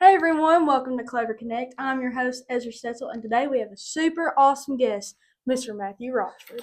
Hey everyone, welcome to Clever Connect. I'm your host, Ezra Stetzel, and today we have a super awesome guest, Mr. Matthew Rochford.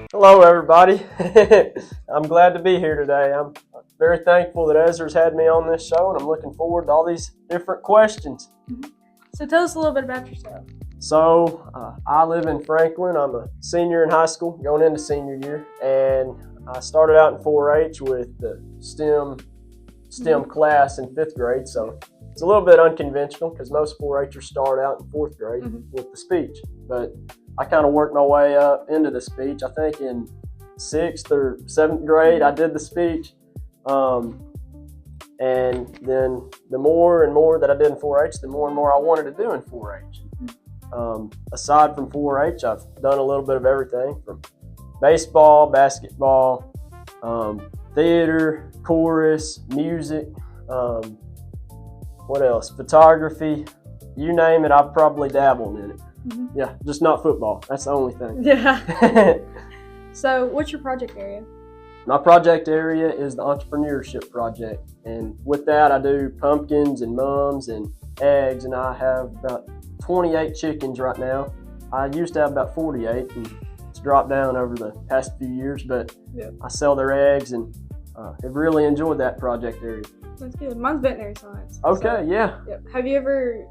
Hello everybody. I'm glad to be here today. I'm very thankful that Ezra's had me on this show, and I'm looking forward to all these different questions. So tell us a little bit about yourself. So I live in Franklin. I'm a senior in high school, going into senior year, and I started out in 4-H with the STEM class in 5th grade. So it's a little bit unconventional because most 4-Hers start out in 4th grade with the speech, but I kind of worked my way up into the speech. I think in 6th or 7th grade I did the speech, and then the more and more that I did in 4-H, the more and more I wanted to do in 4-H. Aside from 4-H, I've done a little bit of everything from baseball, basketball, theater, chorus, music, what else? Photography, you name it, I've probably dabbled in it. Yeah, just not football. That's the only thing. Yeah. So what's your project area? My project area is the entrepreneurship project. And with that, I do pumpkins and mums and eggs, and I have about 28 chickens right now. I used to have about 48, and it's dropped down over the past few years, but I sell their eggs, and have really enjoyed that project area. That's good. Mine's veterinary science. Okay, so, yeah. Yep. Have you ever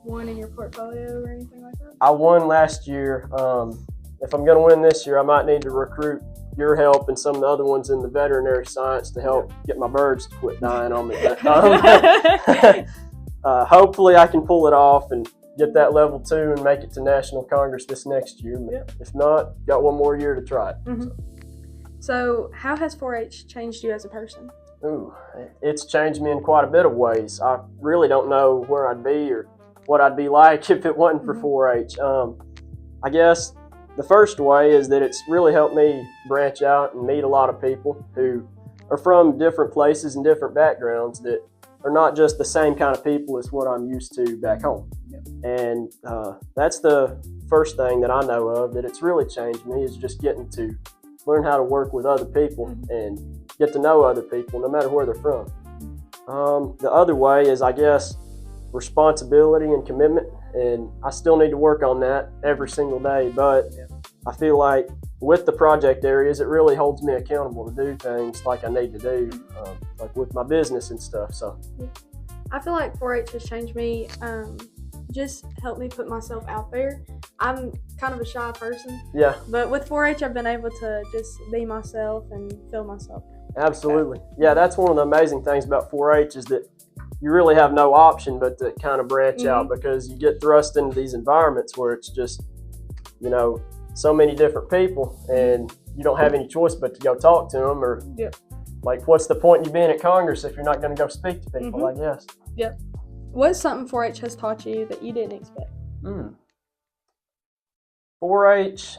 won in your portfolio or anything like that? I won last year. If I'm going to win this year, I might need to recruit your help and some of the other ones in the veterinary science to help get my birds to quit dying on me. Hopefully I can pull it off and get that level 2 and make it to National Congress this next year. If not, got one more year to try it. So how has 4-H changed you as a person? Ooh, it's changed me in quite a bit of ways. I really don't know where I'd be or what I'd be like if it wasn't for 4-H. I guess the first way is that it's really helped me branch out and meet a lot of people who are from different places and different backgrounds that are not just the same kind of people as what I'm used to back home. And that's the first thing that I know of that it's really changed me, is just getting to learn how to work with other people and get to know other people no matter where they're from. The other way is, I guess, responsibility and commitment, and I still need to work on that every single day, but I feel like with the project areas, it really holds me accountable to do things like I need to do, like with my business and stuff. So I feel like 4-H has changed me, just helped me put myself out there. I'm kind of a shy person, but with 4-H I've been able to just be myself and feel myself. Absolutely. Yeah, that's one of the amazing things about 4-H is that you really have no option but to kind of branch out, because you get thrust into these environments where it's just, so many different people, and you don't have any choice but to go talk to them, or like, what's the point in you being at Congress if you're not going to go speak to people, I guess. What's something 4-H has taught you that you didn't expect? 4-H,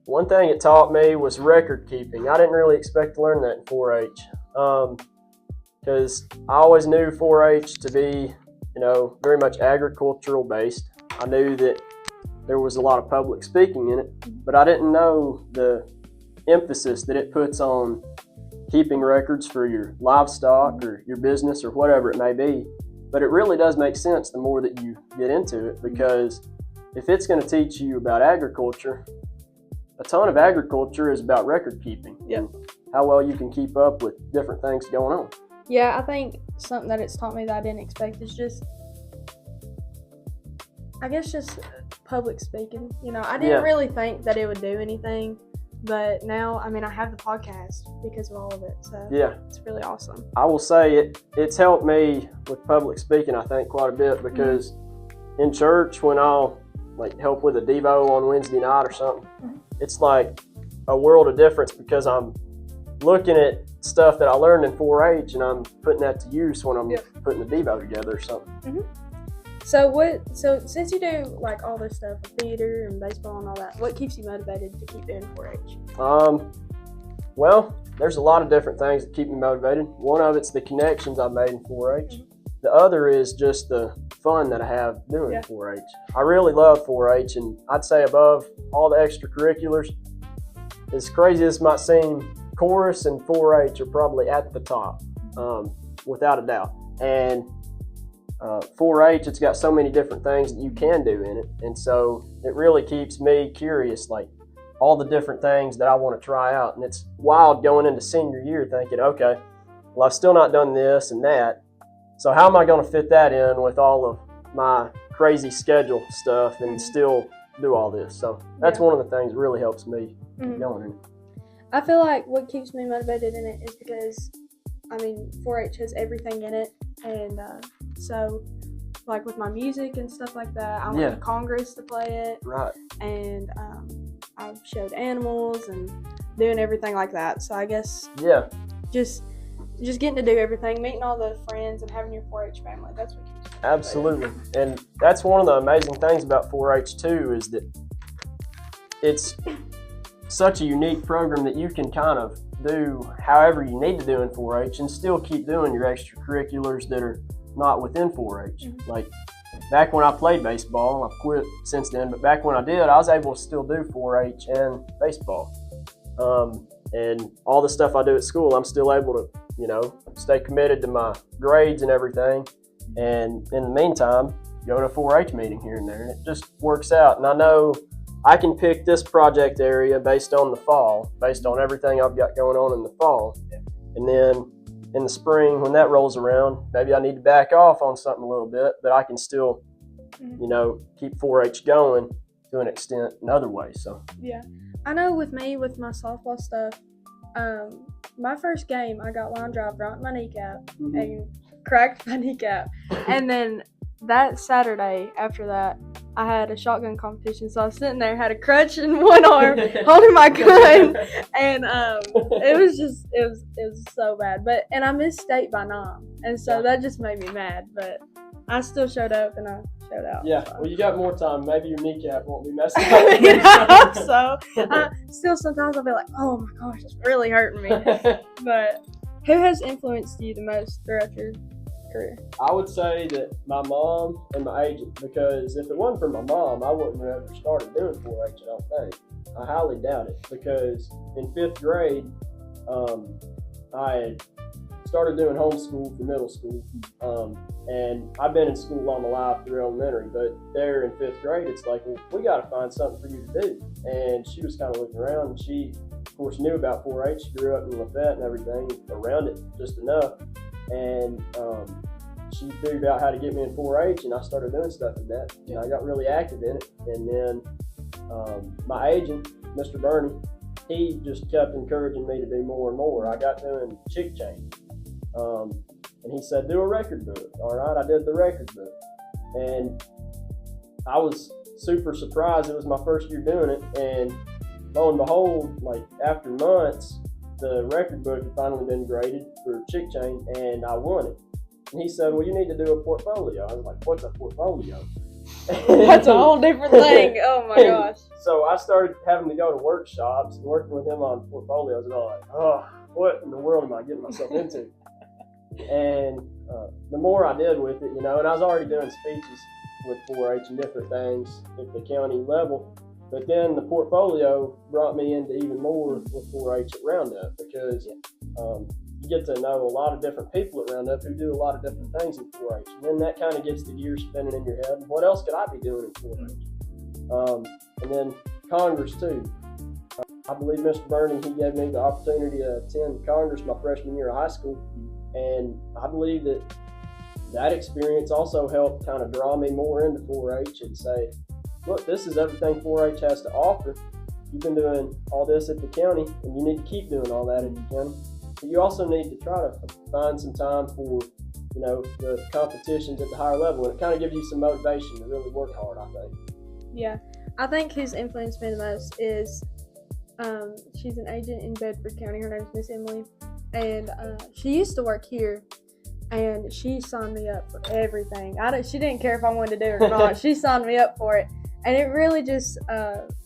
one thing it taught me was record keeping. I didn't really expect to learn that in 4-H, because I always knew 4-H to be, very much agricultural based. I knew that there was a lot of public speaking in it, but I didn't know the emphasis that it puts on keeping records for your livestock or your business or whatever it may be. But it really does make sense the more that you get into it, because if it's going to teach you about agriculture, a ton of agriculture is about record keeping and how well you can keep up with different things going on. Yeah, I think something that it's taught me that I didn't expect is just public speaking. I didn't really think that it would do anything, but now, I have the podcast because of all of it, so it's really awesome. I will say it's helped me with public speaking, I think, quite a bit, because in church, when I'll help with a Devo on Wednesday night or something, it's like a world of difference, because I'm looking at stuff that I learned in 4-H and I'm putting that to use when I'm putting the Devo together or something. So since you do all this stuff, theater and baseball and all that, what keeps you motivated to keep doing 4-H? Well, there's a lot of different things that keep me motivated. One of it's the connections I've made in 4-H. the other is just the fun that I have doing 4-H. I really love 4-H, and I'd say above all the extracurriculars, as crazy as it might seem, chorus and 4-H are probably at the top, without a doubt. And 4-H, it's got so many different things that you can do in it, and so it really keeps me curious, like all the different things that I want to try out. And it's wild going into senior year thinking, okay, well, I've still not done this and that, so how am I going to fit that in with all of my crazy schedule stuff and still do all this? So that's one of the things that really helps me keep going in it. I feel like what keeps me motivated in it is because, 4-H has everything in it, and so like with my music and stuff like that, I went to Congress to play it, right? And I've showed animals and doing everything like that. So I guess just getting to do everything, meeting all the friends, and having your 4-H family. That's what keeps me motivated. Absolutely, and that's one of the amazing things about 4-H too, is that it's such a unique program that you can kind of do however you need to do in 4-H and still keep doing your extracurriculars that are not within 4-H. Like back when I played baseball, I've quit since then, but back when I did, I was able to still do 4-H and baseball. And all the stuff I do at school, I'm still able to, stay committed to my grades and everything. And in the meantime, go to a 4-H meeting here and there, and it just works out. And I know I can pick this project area based on the fall, based on everything I've got going on in the fall. And then in the spring, when that rolls around, maybe I need to back off on something a little bit, but I can still, keep 4-H going to an extent in other ways. So yeah, I know with me, with my softball stuff, my first game, I got line drive right in my kneecap and cracked my kneecap. And then that Saturday after that, I had a shotgun competition, so I was sitting there, had a crutch in one arm, holding my gun, and it was so bad. And I missed state by 9, and so that just made me mad. But I still showed up, and I showed out. Yeah, so. Well, you got more time. Maybe your kneecap won't be messed up. I hope so. Still, sometimes I'll be like, oh my gosh, it's really hurting me. But who has influenced you the most throughout your career? I would say that my mom and my agent, because if it wasn't for my mom, I wouldn't have ever started doing 4-H, I don't think. I highly doubt it, because in 5th grade, I had started doing homeschool for middle school, and I've been in school all my life through elementary, but there in 5th grade, it's like, well, we got to find something for you to do. And she was kind of looking around, and she, of course, knew about 4-H. She grew up in Lafayette and everything around it just enough. And she figured out how to get me in 4-H, and I started doing stuff in that. And I got really active in it. And then my agent, Mr. Bernie, he just kept encouraging me to do more and more. I got doing chick chain. And he said, do a record book. All right, I did the record book. And I was super surprised. It was my first year doing it. And lo and behold, like after months, the record book had finally been graded for chick chain, and I won it. And he said, well, you need to do a portfolio. I was like, what's a portfolio? That's a whole different thing. Oh my gosh. So I started having to go to workshops and working with him on portfolios, and I was like, oh, what in the world am I getting myself into? And the more I did with it, and I was already doing speeches with 4-H and different things at the county level. But then the portfolio brought me into even more with 4-H at Roundup, because you get to know a lot of different people at Roundup who do a lot of different things in 4-H. And then that kind of gets the gears spinning in your head. What else could I be doing in 4-H? And then Congress too. I believe Mr. Bernie, he gave me the opportunity to attend Congress my freshman year of high school. And I believe that experience also helped kind of draw me more into 4-H and say, look, this is everything 4-H has to offer. You've been doing all this at the county, and you need to keep doing all that at the county. But you also need to try to find some time for, the competitions at the higher level. And it kind of gives you some motivation to really work hard, I think. Yeah. I think who's influenced me the most is, she's an agent in Bedford County. Her name's Miss Emily. And she used to work here, and she signed me up for everything. She didn't care if I wanted to do it or not. She signed me up for it. And it really just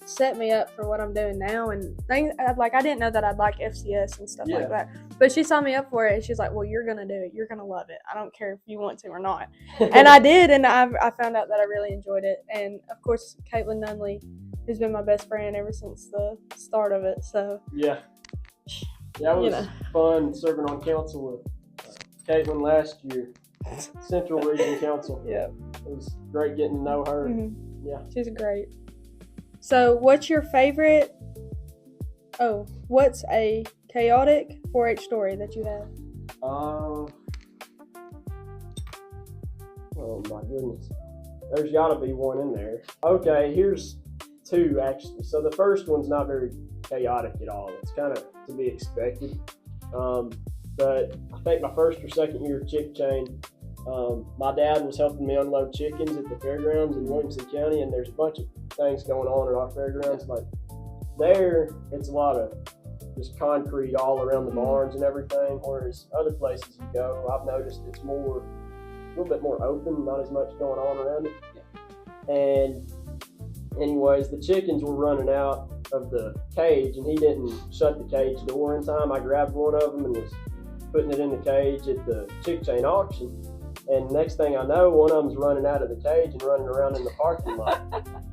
set me up for what I'm doing now. And things like I didn't know that I'd like FCS and stuff like that. But she signed me up for it, and she's like, "Well, you're gonna do it. You're gonna love it. I don't care if you want to or not." And I did, and I found out that I really enjoyed it. And of course, Caitlin Nunley, who's been my best friend ever since the start of it. So yeah, it was fun serving on council with Caitlin last year, Central Region Council. Yeah, it was great getting to know her. Mm-hmm. Yeah, she's great. So, what's your favorite? Oh, what's a chaotic 4-H story that you have? Oh my goodness, there's got to be one in there. Okay, here's two actually. So the first one's not very chaotic at all. It's kind of to be expected. But I think my first or second year of chick chain, my dad was helping me unload chickens at the fairgrounds in Williamson County, and there's a bunch of things going on at our fairgrounds. Like there, it's a lot of just concrete all around the barns and everything, whereas other places you go, I've noticed it's a little bit more open, not as much going on around it. And anyways, the chickens were running out of the cage, and he didn't shut the cage door in time. I grabbed one of them and was putting it in the cage at the chick chain auction. And next thing I know, one of them's running out of the cage and running around in the parking lot.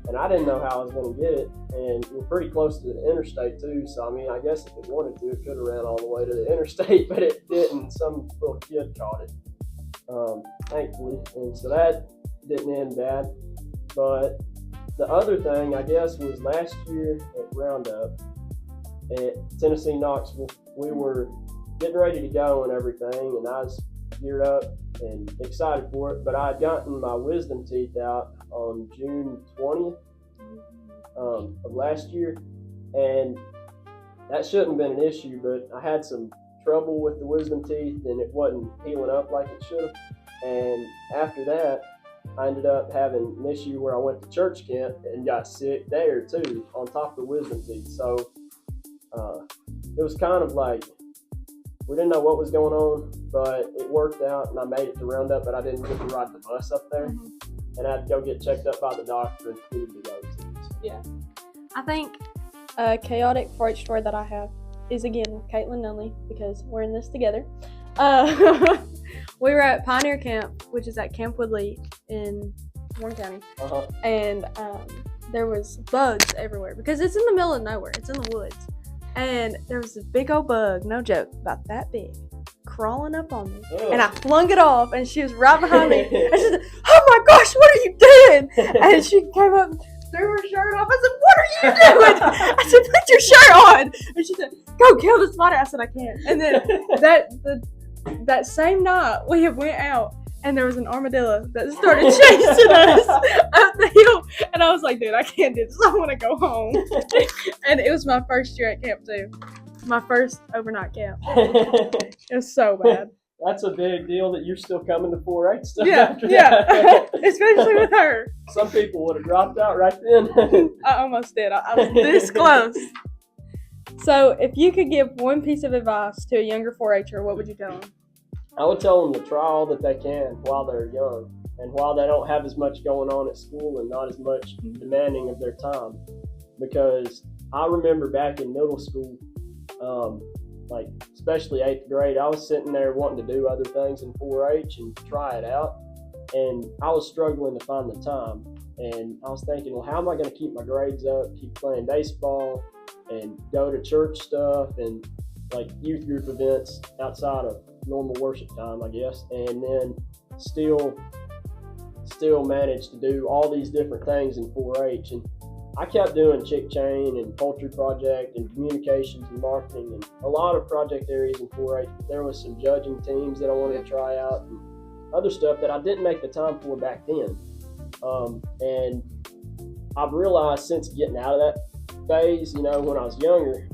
And I didn't know how I was going to get it. And we're pretty close to the interstate too. So, I mean, I guess if it wanted to, it could have ran all the way to the interstate, but it didn't. Some little kid caught it, thankfully. And so that didn't end bad. But the other thing, I guess, was last year at Roundup at Tennessee Knoxville, we were getting ready to go and everything, and I was geared up and excited for it, but I had gotten my wisdom teeth out on June 20th of last year, and that shouldn't have been an issue, but I had some trouble with the wisdom teeth, and it wasn't healing up like it should have. And after that, I ended up having an issue where I went to church camp and got sick there too, on top of the wisdom teeth. So it was kind of like, we didn't know what was going on, but it worked out, and I made it to Roundup, but I didn't get to ride the bus up there, and I had to go get checked up by the doctor and food to go to. Yeah. I think a chaotic 4-H story that I have is, again, with Caitlin Nunley, because we're in this together. We were at Pioneer Camp, which is at Camp Woodley in Warren County, and there was bugs everywhere, because it's in the middle of nowhere. It's in the woods. And there was this big old bug, no joke, about that big, crawling up on me. Ew. And I flung it off, and she was right behind me. And she said, "Oh my gosh, what are you doing?" And she came up and threw her shirt off. I said, "What are you doing?" I said, "Put your shirt on." And she said, "Go kill the spider." I said, "I can't." And then that same night, we went out, and there was an armadillo that started chasing us up the hill. And I was like, "Dude, I can't do this. I want to go home." And it was my first year at camp too. My first overnight camp. It was so bad. That's a big deal that you're still coming to 4-H stuff after that. Yeah, especially with her. Some people would have dropped out right then. I almost did. I was this close. So, if you could give one piece of advice to a younger 4-H'er, what would you tell them? I would tell them to try all that they can while they're young, and while they don't have as much going on at school and not as much demanding of their time. Because I remember back in middle school, like especially 8th grade, I was sitting there wanting to do other things in 4-H and try it out, and I was struggling to find the time. And I was thinking, well, how am I going to keep my grades up, keep playing baseball, and go to church stuff and like youth group events outside of normal worship time, I guess, and then still manage to do all these different things in 4-H. And I kept doing chick chain and poultry project and communications and marketing and a lot of project areas in 4-H. But there was some judging teams that I wanted to try out and other stuff that I didn't make the time for back then. And I've realized since getting out of that phase, when I was younger,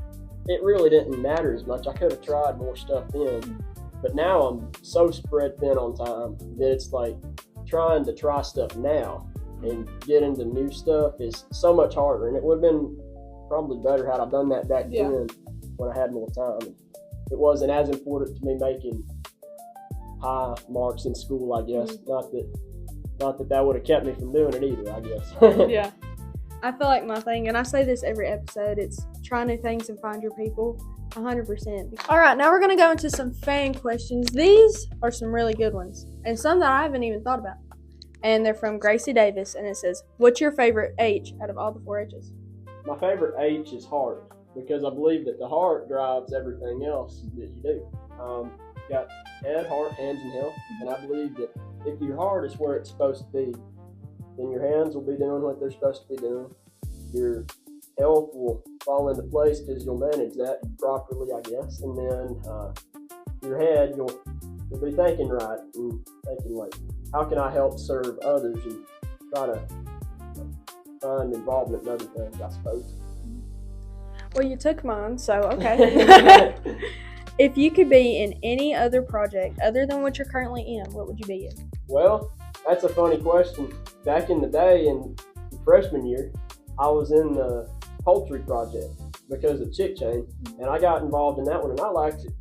it really didn't matter as much. I could have tried more stuff then, but now I'm so spread thin on time that it's like trying to try stuff now and get into new stuff is so much harder. And it would have been probably better had I done that back then when I had more time. It wasn't as important to me making high marks in school, I guess. Not that would have kept me from doing it either, I guess. Yeah. I feel like my thing, and I say this every episode, it's try new things and find your people. 100%. All right, now we're going to go into some fan questions. These are some really good ones, and some that I haven't even thought about. And they're from Gracie Davis, and it says, what's your favorite H out of all the 4-H's? My favorite H is heart, because I believe that the heart drives everything else that you do. You got head, heart, hands, and health, and I believe that if your heart is where it's supposed to be, then your hands will be doing what they're supposed to be doing. Your health will fall into place because you'll manage that properly, I guess. And then your head, you'll be thinking right and thinking like, how can I help serve others, and try to find involvement in other things, I suppose. Well, you took mine, so okay. If you could be in any other project other than what you're currently in, what would you be in? Well, that's a funny question. Back in the day, in freshman year, I was in the poultry project because of Chick Chain, and I got involved in that one, and I liked it.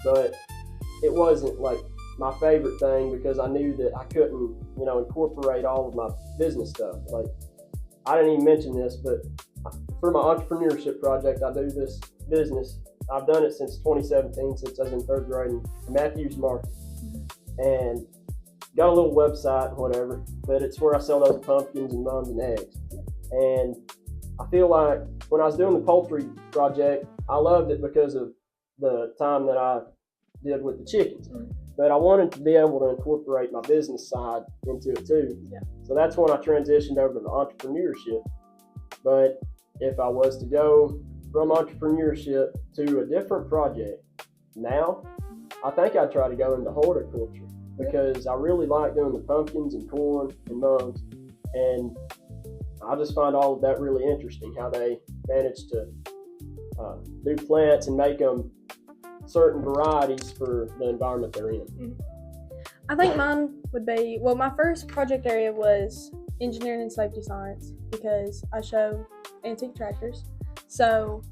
But it wasn't like my favorite thing because I knew that I couldn't, incorporate all of my business stuff. Like, I didn't even mention this, but for my entrepreneurship project, I do this business. I've done it since 2017, since I was in 3rd grade in Matthew's Market. And got a little website and whatever, but it's where I sell those pumpkins and mums and eggs. And I feel like when I was doing the poultry project, I loved it because of the time that I did with the chickens. But I wanted to be able to incorporate my business side into it too. Yeah. So that's when I transitioned over to entrepreneurship. But if I was to go from entrepreneurship to a different project now, I think I'd try to go into horticulture because I really like doing the pumpkins and corn and mums, and I just find all of that really interesting, how they manage to do plants and make them certain varieties for the environment they're in. I think mine would be, well, my first project area was engineering and safety science because I show antique tractors. So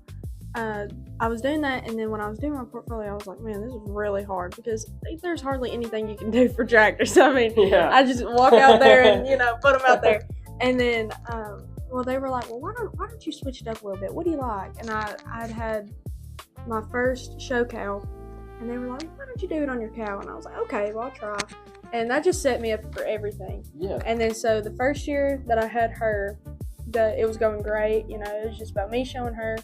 I was doing that, and then when I was doing my portfolio, I was like, man, this is really hard because there's hardly anything you can do for tractors. I mean, I just walk out there and, put them out there. And then, they were like, well, why don't you switch it up a little bit? What do you like? And I'd had my first show cow, and they were like, why don't you do it on your cow? And I was like, okay, well, I'll try. And that just set me up for everything. Yeah. And then so the first year that I had her, it was going great. It was just about me showing her.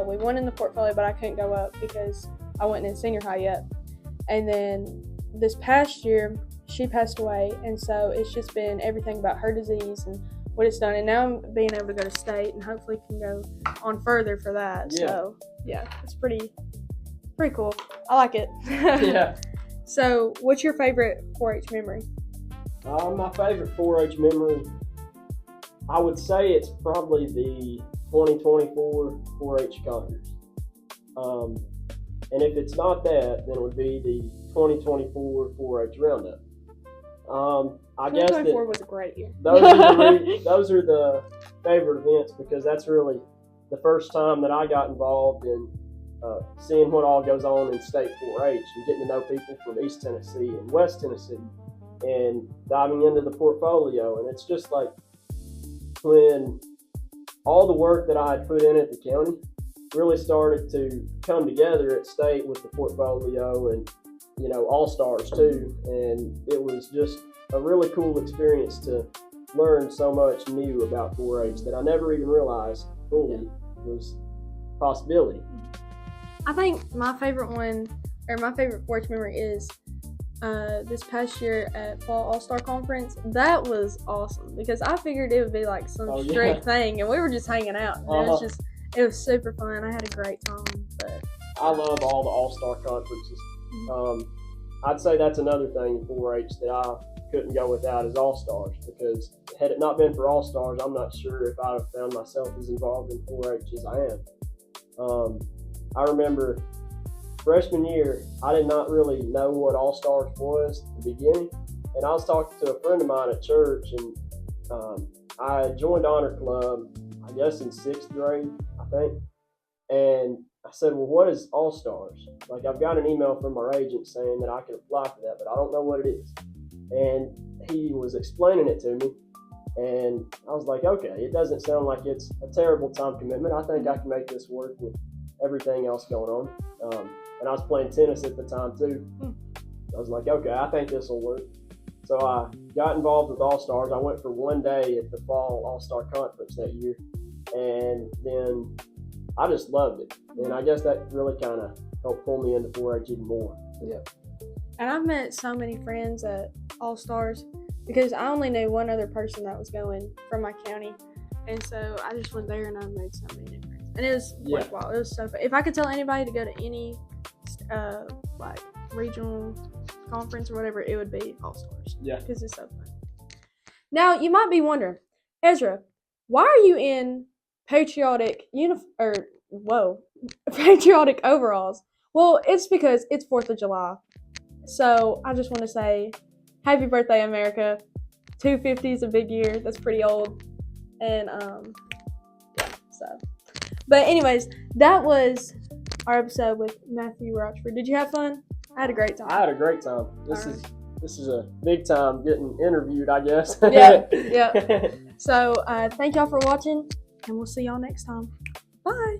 We won in the portfolio, but I couldn't go up because I wasn't in senior high yet. And then this past year, she passed away, and so it's just been everything about her disease and what it's done. And now I'm being able to go to state and hopefully can go on further for that. Yeah. So, yeah, it's pretty cool. I like it. Yeah. So, what's your favorite 4-H memory? My favorite 4-H memory, I would say it's probably the 2024 4-H Congress. And if it's not that, then it would be the 2024 4-H Roundup. I guess 2024 was a great year. Those are the favorite events because that's really the first time that I got involved in seeing what all goes on in state 4-H and getting to know people from East Tennessee and West Tennessee and diving into the portfolio. And it's just like when all the work that I had put in at the county really started to come together at state with the portfolio and, all-stars too. And it was just a really cool experience to learn so much new about 4-H that I never even realized fully was a possibility. I think my favorite 4-H memory is this past year at Fall All-Star Conference. That was awesome because I figured it would be like some strict thing, and we were just hanging out. And it was super fun. I had a great time. But I love all the All-Star conferences. I'd say that's another thing in 4-H that I couldn't go without is All-Stars, because had it not been for All-Stars, I'm not sure if I'd have found myself as involved in 4-H as I am. I remember freshman year, I did not really know what All-Stars was at the beginning, and I was talking to a friend of mine at church, and I joined Honor Club, I guess in 6th grade, I think, and I said, well, what is All-Stars? Like, I've got an email from our agent saying that I can apply for that, but I don't know what it is. And he was explaining it to me, And I was like, okay, it doesn't sound like it's a terrible time commitment. I think I can make this work with everything else going on. And I was playing tennis at the time too. I was like, okay, I think this will work. So I got involved with All-Stars. I went for one day at the Fall All-Star Conference that year. And then I just loved it. And I guess that really kind of helped pull me into 4-H even more. Yeah. And I've met so many friends at All-Stars because I only knew one other person that was going from my county. And so I just went there and I made so many new friends. And it was worthwhile. It was so fun. If I could tell anybody to go to any like regional conference or whatever, it would be All-Stars. Yeah. Because it's so fun. Now, you might be wondering, Ezra, why are you in patriotic patriotic overalls? Well, it's because it's 4th of July. So I just want to say, happy birthday, America. 250 is a big year. That's pretty old. And, But anyways, that was our episode with Matthew Rochford. Did you have fun? I had a great time. I had a great time. This is a big time getting interviewed, I guess. Yeah. So thank y'all for watching, and we'll see y'all next time. Bye.